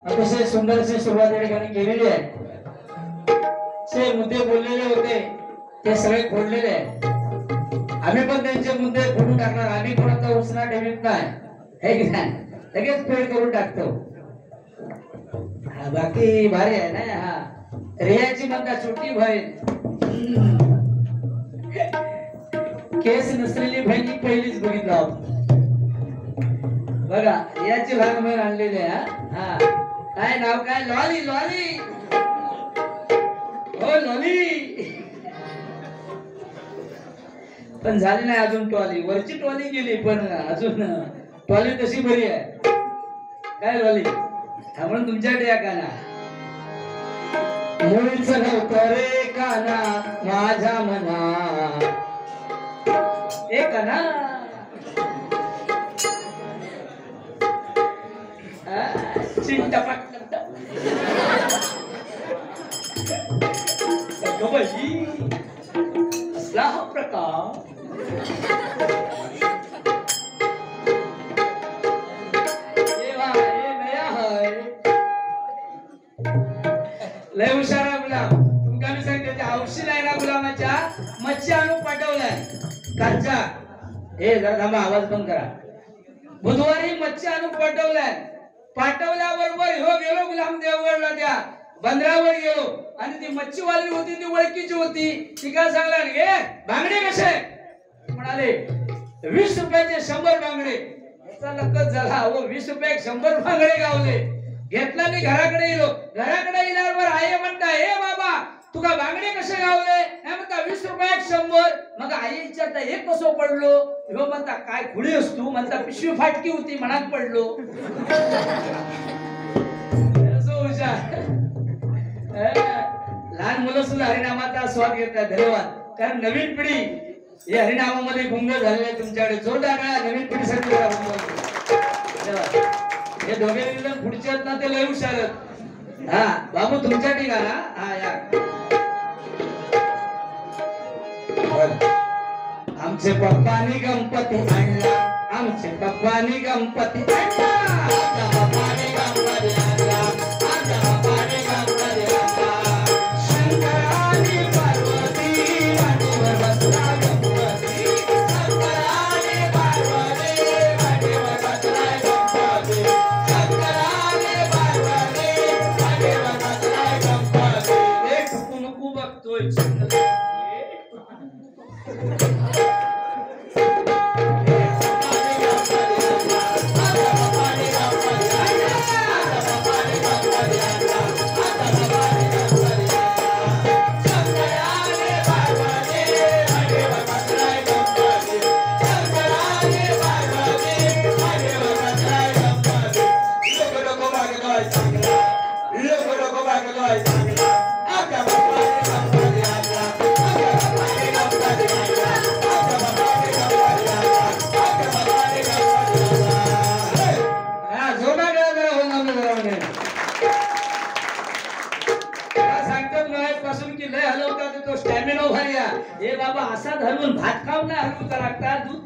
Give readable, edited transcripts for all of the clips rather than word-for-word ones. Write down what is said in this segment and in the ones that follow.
अतिशय सुंदर अशी सुरुवात या ठिकाणी केलेली आहे. जे मुद्दे बोललेले होते ते सगळे खोडलेले आहे. आम्ही पण त्यांचे मुद्दे फोडून टाकणार. आम्ही कोणाचा उसना ठेवीत नाही, हे की नाही, लगेच फेड करून टाकतो. बाकी भारी आहे ना. हा रियाची म्हणता छोटी बहीण, केस नसलेली बहिणी पहिलीच बघितला बघा. रियाची भागमेर आणलेली आहे. हा काय नाव काय? लॉली. लॉली हो लॉली. पण झाली नाही अजून टॉली. वरची टॉली गेली पण अजून टॉली तशी बरी आहे. काय लॉली म्हणून तुमच्याकडे या काना मुळीच नव्हतं रे काना माझ्या मना. एक काना चिंटपट असला हा प्रकार. लय हुशार आहे गुलाम. तुमका मी सांगते औषध आहे ना गुलामाच्या. मच्छी आणून पाठवलाय कालच्या. हे जरा थांबा, आवाज बंद करा. बुधवारी मच्छी आणून पाठवलाय. पाठवल्याबरोबर हो गेलो गुलाम देवगडला, त्या बंदरावर गेलो आणि ती मच्छीवाली होती, ती ओळखीची होती. ती काय सांगला गे बांगडे कसे म्हणाले 20 रुपयाचे 100 बांगडे. याचा लकच झाला. हो 20 रुपये 100 बांगडे गावले. घेतला मी घराकडे गेलो. घराकडे गेल्यावर आई म्हणता हे बाबा तुका बांगडे कसे गावले? नाही म्हणता 20 रुपये 100. मग आई विचारता हे कसं पडलो? हो म्हणता काय खुडी असतो म्हणता पिशवी फाटकी होती मनात पडलो. लहान मुलं सुद्धा हरिनामाचा स्वाद घेतात. धन्यवाद. कारण नवीन पिढी हे हरिनामामध्ये गुंग झालेले आहे. तुमच्याकडे जोरदार करा नवीन पिढीसाठी. धन्यवाद. हे दोघे जण पुढचे आहेत ना ते लय हुशार आहेत. हा बाबू तुमच्या ठिकाणा. हा या आमचे पप्पानी गणपती आणला. आमचे पप्पानी गणपती आणला. आमच्या पप्पानी गणपती आणला. आमच्या पप्पानी गणपती आणला. शंकराने पार्वती मांडीवर बसला गणपती. शंकराने पार्वती मांडीवर बसला गणपती. शंकराने पार्वती मांडीवर बसला गणपती. एक टुकू बघतोय. हे बाबा असा धरून भात खाऊन नाही हलवूचा लागता. दूध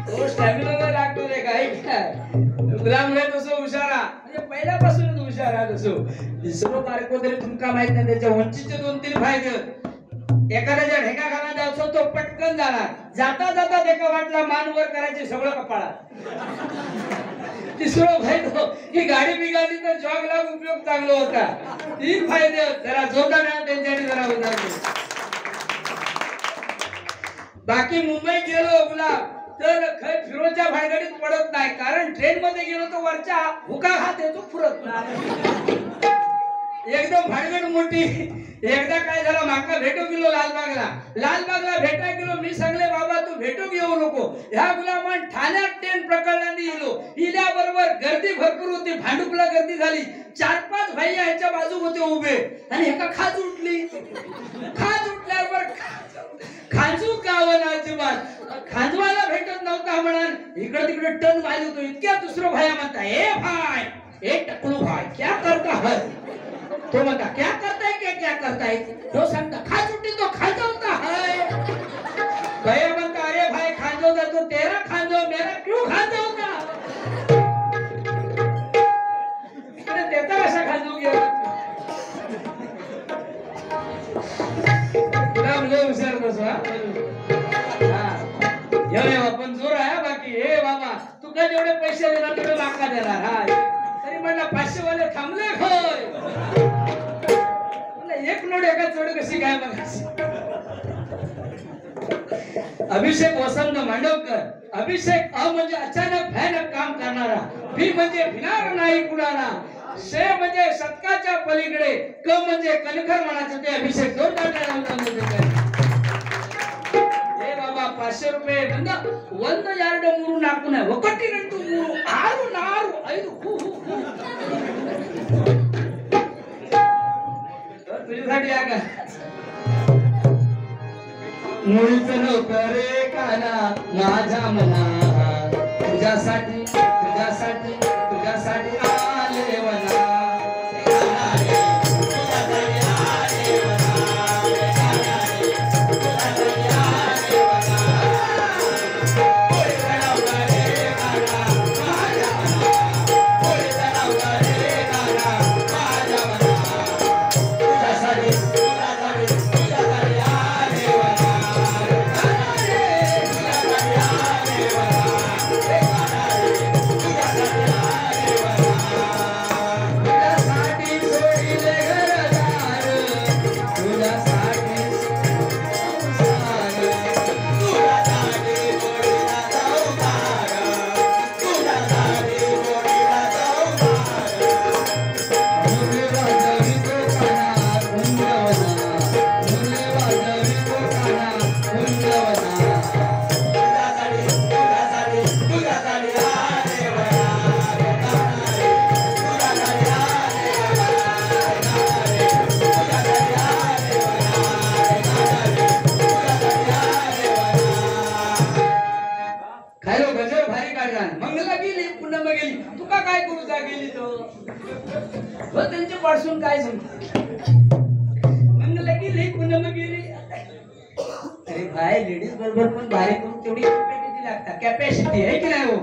तो स्टॅमिना लागतो रे. काय गुलाम रे तसं हुशारा म्हणजे पहिल्यापासूनच हुशारा. तसं दुसरं बारको तरी तुमका माहित नाही. त्याच्या उंचीचे 2-3 फायदे. एखाद्याच्या ढेका खाना जायचो तो पटकन जाणार. जाता जाता ढेका वाटला मान वर करायचे सगळं कपाळात. तिसरं फायदा ही गाडी बिगाडी तर जॉगला उपयोग चांगला होता. 3 फायदे. जरा जोरदार त्यांच्यासाठी जरा होता. बाकी मुंबईत गेलो गुलाब तर फिरोजच्या भानगडीत पडत नाही. कारण ट्रेन मध्ये गेलो तर वरच्या हुका हात येतो फुरत नाही. एकदम भानगड मोठी. एकदा काय झालं माका भेटू गेलो लालबागला भेटा गेलो. मी सांगले बाबा तू भेटू घेऊ नको. ह्या गुलामान ठाण्यात ट्रेन प्रकरणाने गेलो. इल्याबरोबर गर्दी भरपूर होती. भांडुपला गर्दी झाली. 4-5 भाई ह्याच्या बाजू होते उभे आणि एका खाज उठली. खाज उठल्यावर खाजू गावन अजिबात खाजवायला भेटत नव्हता. म्हणा इकडे तिकडे टन मारली होतो. इतक्या दुसरं भाया म्हणता ए भाई ए टकलू भाई क्या करता है? तो म्हणता क्या करता है क्या करता है? तो सांगता खाज उठली तो खाजवता है. भैया म्हणता अरे भाई खाजवता तो तेरा खाजव मेरा क्यों खाजवता? तुका जेवढे पैसे देणार तेवढे माका देणार. हा तरी म्हणला 500 वाले थांबले होय. एक नोट एका चोड कशी काय बघायची. अभिषेक वसंत मांडवकर. अभिषेक अ म्हणजे अचानक भयानक काम करणारा, बी म्हणजे भिनार नाही कुणाला, शे म्हणजे शतकाच्या पलीकडे, क म्हणजे कणखर म्हणायचं ते अभिषेक. दोन हे बाबा 500 रुपये बंद 1 यार्ड मूरू नाकू नाही ఒకటి రెండు మూరు 6 4 5 तुझ्यासाठी या का मुळीच नव्हतं रे काना माझ्या मना, तुझ्यासाठी तुझ्यासाठी तुझ्यासाठी आले वना. मंगला गेली पुन्हा गेली तुका काय करू जा गेली तो त्यांचे पासून काय सांगतो. मंगला गेली पुन्हा गेली. अरे भाई लेडीज बरोबर पण बाहेर करून तेवढी कॅपॅसिटी लागतात. कॅपॅसिटी आहे की नाही हो.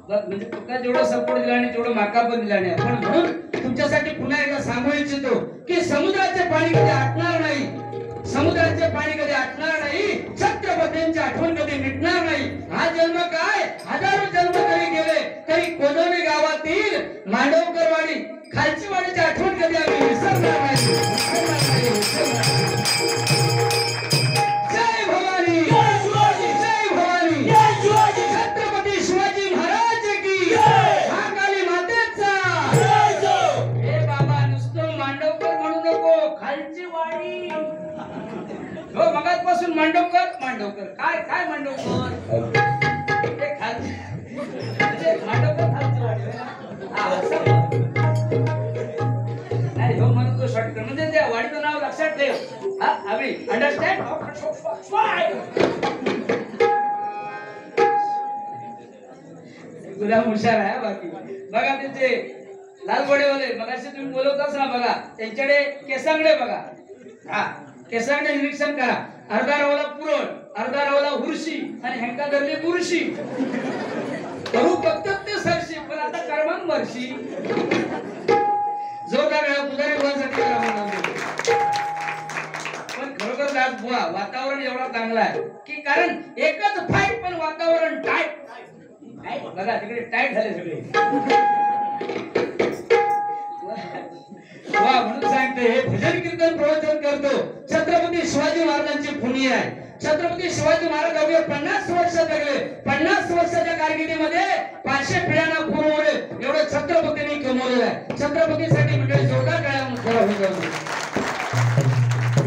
म्हणजे तुका जेवढा सपोर्ट दिला आणि तेवढं माका पण दिला नाही. पण म्हणून तुमच्यासाठी पुन्हा एकदा सांगू इच्छितो की समुद्राचे पाणी कधी आटणार नाही. समुद्राचे पाणी कधी आटणार नाही. छत्रपतींची आठवण कधी मिटणार नाही. हा जन्म काय हजारो जन्म तरी गेले तरी कोदोली गावातील मांडवकरवाडी खालची वाडीची आठवण कधी आम्ही विसरणार नाही. जय भवानी जय शिवाजी जय भवानी जय शिवाजी छत्रपती शिवाजी महाराज की महाकाली मातेचा हे बाबा नुसतं मांडवकर म्हणू नको. खालची वाडी हो मगाचपासून मांडवकर मांडवकर काय काय मांडवकर ते खालची मांडवकर खालची वाडी नाही हो म्हणून तो शॉर्टकट म्हणजे त्या वाडीचं नाव लक्षात ठेव. हा अभि अंडरस्टँड. तुला हुशार आहे बाकी बघा त्याचे लालगोडेवाले मगाशी तुम्ही बोलवताच ना बघा त्यांच्याकडे केसांगडे बघा. हा केसांगडे निरीक्षण करा. अर्धा रावला पुरण अर्धा रावला हुरशी आणि हेंका धरली बुरशी. करू बघतात ते सरशी पण आता कर्मांग वर्षी जोरदार वेळा पुजारी बोलासाठी करा म्हणा. पण खरोखर आज बुवा वातावरण एवढा चांगला आहे की कारण एकच फाईट पण वातावरण टाईट बघा तिकडे टाईट झाले सगळे. वा म्हणून सांगते हे भजन कीर्तन प्रवचन करतो छत्रपती शिवाजी महाराजांची पुण्य आहे. छत्रपती शिवाजी महाराज अवघे 50 वर्ष जगले. 50 वर्षाच्या कारकिर्दीमध्ये 500 पिढ्यांना पुरवले एवढं छत्रपतींनी कमवलेलं आहे. छत्रपतीसाठी मंडळी जोरदार टाळ्या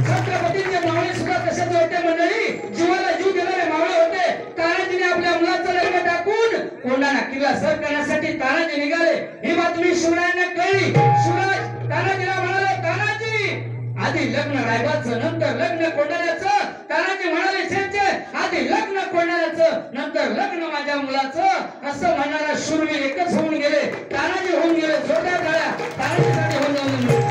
छत्रपतींचे मावळे सुद्धा कशाचे होते मंडळी. जीवाला जीव देणारे मावळे होते. तानाजीने आपल्या मुलाचं लग्न टाकून कोंढाणा किल्ला सर करण्यासाठी तानाजी निघाले. ही बातमी शिवरायांना कळली. शिवराज तानाजीला म्हणाले तानाजी आधी लग्न रायबाचं नंतर लग्न कोंढाण्याचं. तानाजी म्हणाले छे आधी लग्न कोंढाण्याचं नंतर लग्न माझ्या मुलाचं. असं म्हणणारा शूरवीर एकच होऊन गेले. तानाजी होऊन गेले. जोरदार टाळ्या तानाजीसाठी होऊन जाऊन.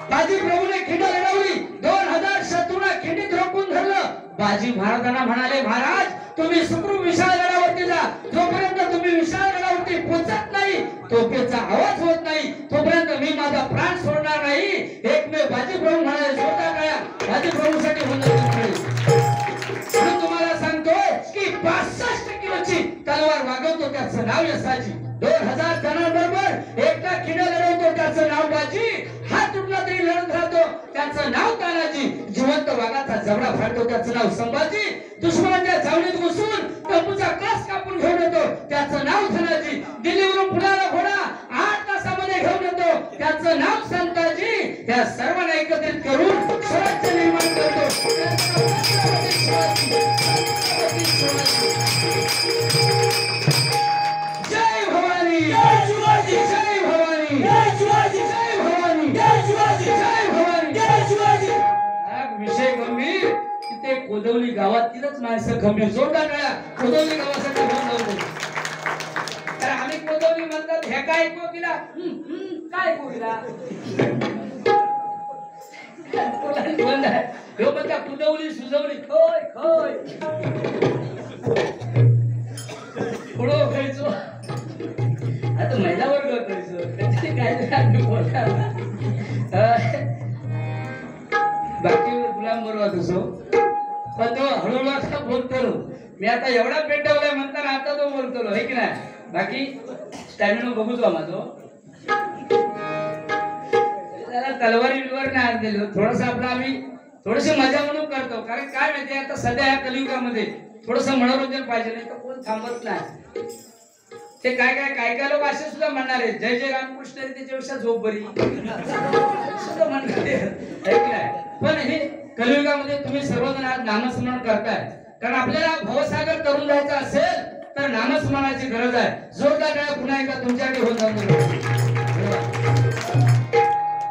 बाजी प्रभूने खिंड लढवली. 2000 शत्रूंना खिंडीत रोखून धरलं. बाजी महाराजांना म्हणाले महाराज तुम्ही सुखरूप विशाळ गडावरती जा. जोपर्यंत तुम्ही विशाळ गडावरती पोहोचत नाही तोफेचा आवाज होत नाही तोपर्यंत मी माझा प्राण सोडणार नाही. एकमेव बाजी प्रभू म्हणाले जोरदार टाळ्या बाजी प्रभूसाठी होऊन जाईल. तुम्हाला सांगतो 62 किलोची तलवार वागवतो त्याचं नाव यसाची. 2000 जणांबरोबर एकटा किडा लढवतो त्याचं नाव बाजी. हात तुटला तरी लढत राहतो त्याचं नाव तानाजी. जिवंत वाघाचा जबडा फाडतो त्याचं नाव संभाजी. दुश्मनाच्या छावणीत घुसून तंबूचा कास कापून घेऊन येतो त्याचं नाव धनाजी. दिल्लीवरून पुण्याला घोडा 8 तासामध्ये घेऊन येतो त्याचं नाव संताजी. या सर्वांना एकत्रित करून स्वराज्य निर्माण करतो जय भवानी, जय शिवाजी, जय भवानी, जय शिवाजी, जय भवानी, जय शिवाजी, जय भवानी, जय शिवाजी. विषय गंभीर. तिथे कोदवली गावातीलच माणसं गंभीर. जोरदार टाळ्या कोदवली गावासाठी होऊन. तर आम्ही कोदवली म्हणतात हे काय कोकिला, काय कोकिला कुदवली सुजवली खोय खोय पुढं खायचो. आता महिला वर्ग करायचो त्याच्याने काय बोलता. बाकी गुलाम बरोबर तुझो पण तो हळूहळू आता बोलतो. मी आता एवढा पेटवलाय म्हणताना आता तो बोलतो हे की नाही. बाकी स्टॅमिना बघू तो माझो त्याला तलवारी बिलवारी नाही आणलेलो. थोडस आपलं आम्ही थोडीशी मजा म्हणून करतो. कारण काय माहितीये आता सध्या या कलियुगामध्ये थोडस मनोरंजन पाहिजे नाही तर कोण थांबत नाही. ते काय काय काय काय लोक असे सुद्धा म्हणणार आहेत जय जय रामकृष्ण त्याच्यापेक्षा झोप बरी सुद्धा म्हणणार. पण हे कलियुगामध्ये तुम्ही सर्वजण आज नामस्मरण करताय. कारण आपल्याला भवसागर करून जायचं असेल तर नामस्मरणाची गरज आहे. जोरदार टाळ्या पुन्हा एकदा तुमच्याकडे होऊन जातो.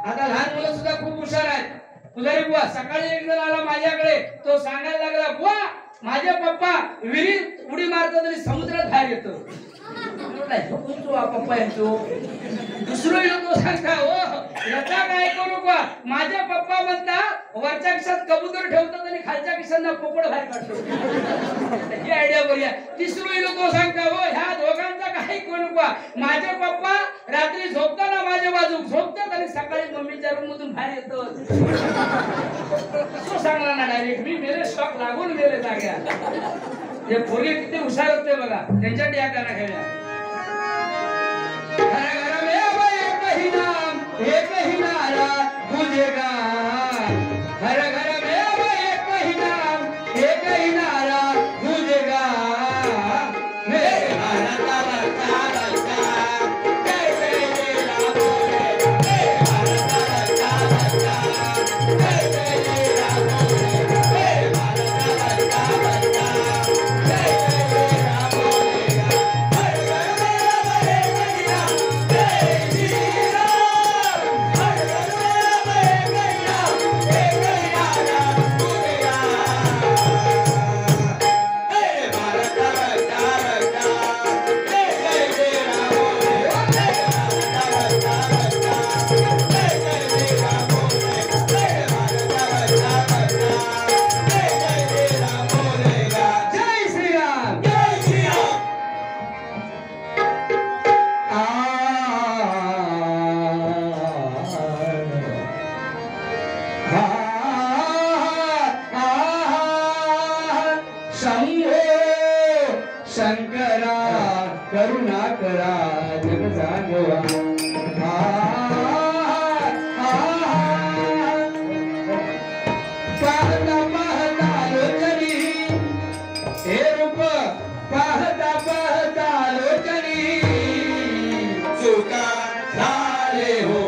आता लहान मुलं सुद्धा खूप हुशार आहेत. पुजारी बुवा सकाळी एक जण आला माझ्याकडे. तो सांगायला लागला बुवा माझे पप्पा विहिरीत उडी मारतात आणि समुद्रात बाहेर येतो. पप्पा येतो. दुसरं येतो सांगता हो याचा काय करू नको. माझ्या पप्पा म्हणतात वरच्या खिशात कबूतर ठेवतात आणि खालच्या खिशांना पोपट बाहेर काढतो. ही आयडिया बरी आहे. तिसरं येतो सांगता हो ह्या दोघांचा काही करू नको. माझे पप्पा रात्री झोपताना माझ्या बाजू झोपतात आणि सकाळी मम्मीच्या रूम मधून बाहेर येतो. असं सांगला ना डायरेक्ट. मी मेले शॉक लागून गेले जाग्या. हे पोरी किती हुशार होते बघा. त्यांच्यासाठी या गाणं खेळल्या. घर घर में एक ही नारा गूंजेगा. हर घर में एक ही नाम एक ही नारा गूंजेगा. मेरे भारत का बच्चा बच्चा जय जय जय राम बोलेगा. मेरे भारत का बच्चा बच्चा जय जय जय राम बोलेगा. मेरे भारत का बच्चा बच्चा जय जय जय राम बोलेगा. हर घर में एक ही नाम जय श्री राम. हर घर में एक ही नाम एक ही नारा गूंजेगा. मेरे भारत का बच्चा बच्चा जय जय जय राम बोलेगा. मेरे भारत का बच्चा बच्चा जय जय जय राम बोलेगा. मेरे भारत का बच्चा बच्चा जय जय जय राम बोलेगा. जय श्री राम, जय श्री राम. शंभो शंकरा करुणा करा जग जागवा. पाहता पाहता लोचनी हे रूप पाहता पाहता लोचनी चुका झाले हो.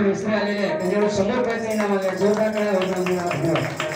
मिस्त्री आलेले आहे त्यांच्याकडे 100 रुपयाचं इनाम आले जोरदार करा.